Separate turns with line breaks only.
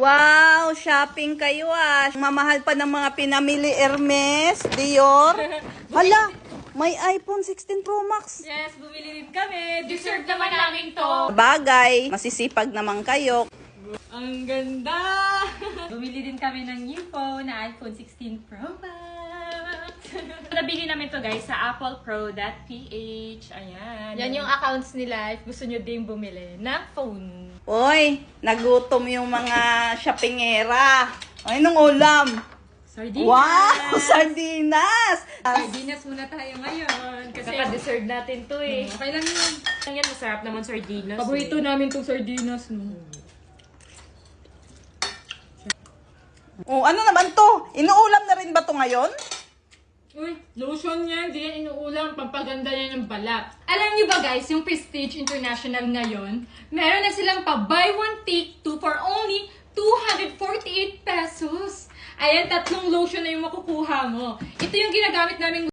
Wow, shopping kayo ah. Mamahal pa ng mga pinamili Hermes, Dior. Hala, may iPhone 16 Pro Max.
Yes, bumili din kami. Deserve naman namin to.
Bagay, masisipag naman kayo.
Ang ganda! Bumili din kami ng new phone na iPhone 16 Pro Max. Nabili namin to guys sa applepro.ph. Ayan. Yan yung accounts nila if gusto nyo din bumili ng phone.
Uy, nagutom yung mga shoppingera. Ay, nung ulam.
Sardinas!
Wow, sardinas!
Sardinas muna tayo ngayon. Kasi kaka-dessert natin to eh. Okay lang yun. Yan, masarap naman sardinas. Paborito namin tong sardinas, no?
Oh, ano naman to? Inuulam na rin ba to ngayon?
Uy, lotion yan. Di yan inuulam. Pampaganda yan ng balat. Alam niyo ba guys, yung Prestige International ngayon, meron na silang pa buy one take two for only 248 pesos. Ayan, 3 lotion na yung makukuha mo. Ito yung ginagamit namin